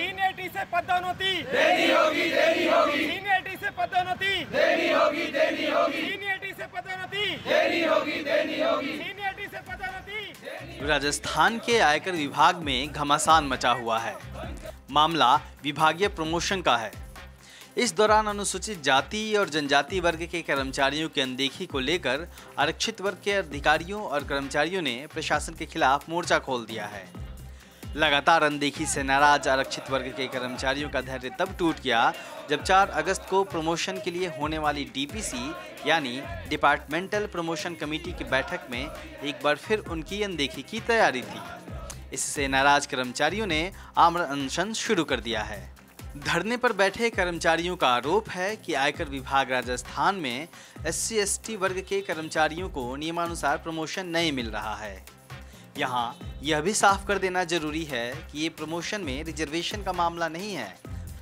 Seniority से पदोन्नति देनी होगी, देनी होगी, सीनियरिटी से पदोन्नति देनी होगी, देनी होगी, सीनियरिटी से पदोन्नति देनी होगी, देनी होगी, सीनियरिटी से पदोन्नति। राजस्थान के आयकर विभाग में घमासान मचा हुआ है। मामला विभागीय प्रमोशन का है। इस दौरान अनुसूचित जाति और जनजाति वर्ग के कर्मचारियों की अनदेखी को लेकर आरक्षित वर्ग के अधिकारियों और कर्मचारियों ने प्रशासन के खिलाफ मोर्चा खोल दिया है। लगातार अनदेखी से नाराज आरक्षित वर्ग के कर्मचारियों का धैर्य तब टूट गया जब 4 अगस्त को प्रमोशन के लिए होने वाली डीपीसी यानी डिपार्टमेंटल प्रमोशन कमेटी की बैठक में एक बार फिर उनकी अनदेखी की तैयारी थी। इससे नाराज कर्मचारियों ने आमरण अनशन शुरू कर दिया है। धरने पर बैठे कर्मचारियों का आरोप है कि आयकर विभाग राजस्थान में SC/ST वर्ग के कर्मचारियों को नियमानुसार प्रमोशन नहीं मिल रहा है। यहाँ यह भी साफ कर देना जरूरी है कि ये प्रमोशन में रिजर्वेशन का मामला नहीं है,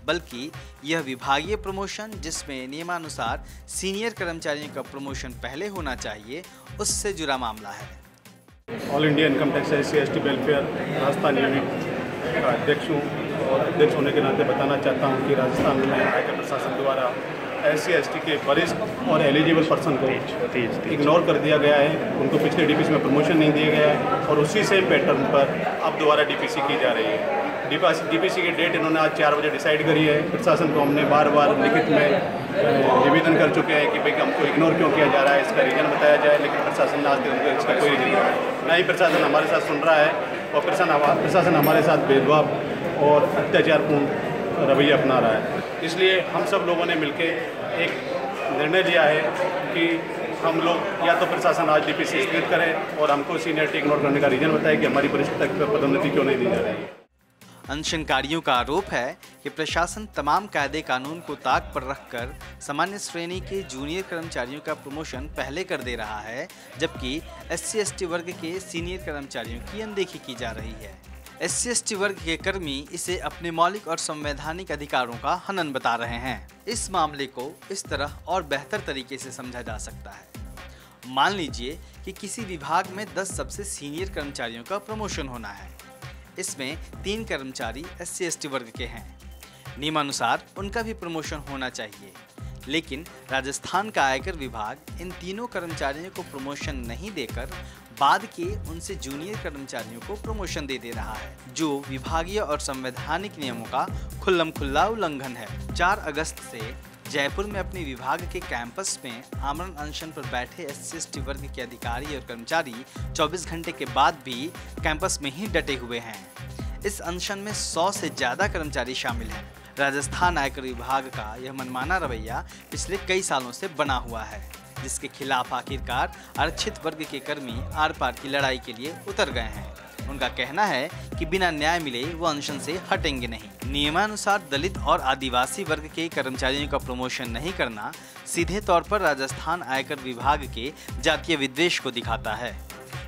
बल्कि यह विभागीय प्रमोशन जिसमें नियमानुसार सीनियर कर्मचारियों का प्रमोशन पहले होना चाहिए, उससे जुड़ा मामला है। All India income tax SC/ST welfare Rajasthan unit का अध्यक्ष हूँ और अध्यक्ष होने के नाते बताना चाहता हूँ कि राजस्थान में आयकर प्रशासन द्वारा SC/ST के वरिष्ठ और एलिजिबल पर्सन को इग्नोर कर दिया गया है। उनको पिछले डीपीसी में प्रमोशन नहीं दिया गया है और उसी सेम पैटर्न पर अब दोबारा डीपीसी की जा रही है। डीपीसी की डेट इन्होंने आज 4 बजे डिसाइड करी है। प्रशासन को हमने बार बार लिखित में निवेदन कर चुके हैं कि भाई हमको इग्नोर क्यों किया जा रहा है, इसका रीज़न बताया जाए, लेकिन प्रशासन ने आज तक इसका कोई रीज़न नहीं ही प्रशासन हमारे साथ सुन रहा है और प्रशासन हमारे साथ भेदभाव और अत्याचारपूर्ण रवैया अपना रहा है। इसलिए हम सब लोगों ने मिलकर एक निर्णय लिया है कि हम लोग या तो प्रशासन आज डीपीसी स्थगित करें और हमको सीनियरिटी इग्नोर करने का रीज़न बताए कि हमारी वरिष्ठता पर पदोन्नति क्यों नहीं दी जा रही है। अनशनकारियों का आरोप है कि प्रशासन तमाम कायदे कानून को ताक पर रखकर सामान्य श्रेणी के जूनियर कर्मचारियों का प्रमोशन पहले कर दे रहा है, जबकि SC/ST वर्ग के सीनियर कर्मचारियों की अनदेखी की जा रही है। SC/ST वर्ग के कर्मी इसे अपने मौलिक और संवैधानिक अधिकारों का हनन बता रहे हैं। इस मामले को इस तरह और बेहतर तरीके से समझा जा सकता है। मान लीजिए कि किसी विभाग में 10 सबसे सीनियर कर्मचारियों का प्रमोशन होना है। इसमें 3 कर्मचारी SC/ST वर्ग के हैं। नियमानुसार उनका भी प्रमोशन होना चाहिए, लेकिन राजस्थान का आयकर विभाग इन तीनों कर्मचारियों को प्रमोशन नहीं देकर बाद के उनसे जूनियर कर्मचारियों को प्रमोशन दे रहा है, जो विभागीय और संवैधानिक नियमों का खुल्लम-खुल्ला उल्लंघन है। 4 अगस्त से जयपुर में अपने विभाग के कैंपस में आमरण अनशन पर बैठे SC/ST वर्ग के अधिकारी और कर्मचारी 24 घंटे के बाद भी कैंपस में ही डटे हुए हैं। इस अनशन में 100 से ज़्यादा कर्मचारी शामिल हैं। राजस्थान आयकर विभाग का यह मनमाना रवैया पिछले कई सालों से बना हुआ है, जिसके खिलाफ आखिरकार आरक्षित वर्ग के कर्मी आर पार की लड़ाई के लिए उतर गए हैं। उनका कहना है कि बिना न्याय मिले वो अनशन से हटेंगे नहीं। नियमानुसार दलित और आदिवासी वर्ग के कर्मचारियों का प्रमोशन नहीं करना सीधे तौर पर राजस्थान आयकर विभाग के जातीय विद्वेष को दिखाता है।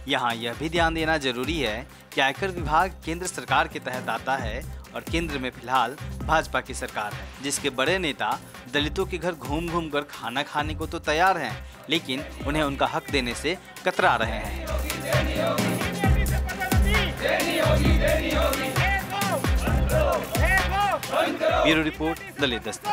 यहाँ यह भी ध्यान देना जरूरी है कि आयकर विभाग केंद्र सरकार के तहत आता है और केंद्र में फिलहाल भाजपा की सरकार है, जिसके बड़े नेता दलितों के घर घूम घूम कर खाना खाने को तो तैयार हैं, लेकिन उन्हें उनका हक देने से कतरा रहे हैं। ब्यूरो रिपोर्ट, दलित दस्तक।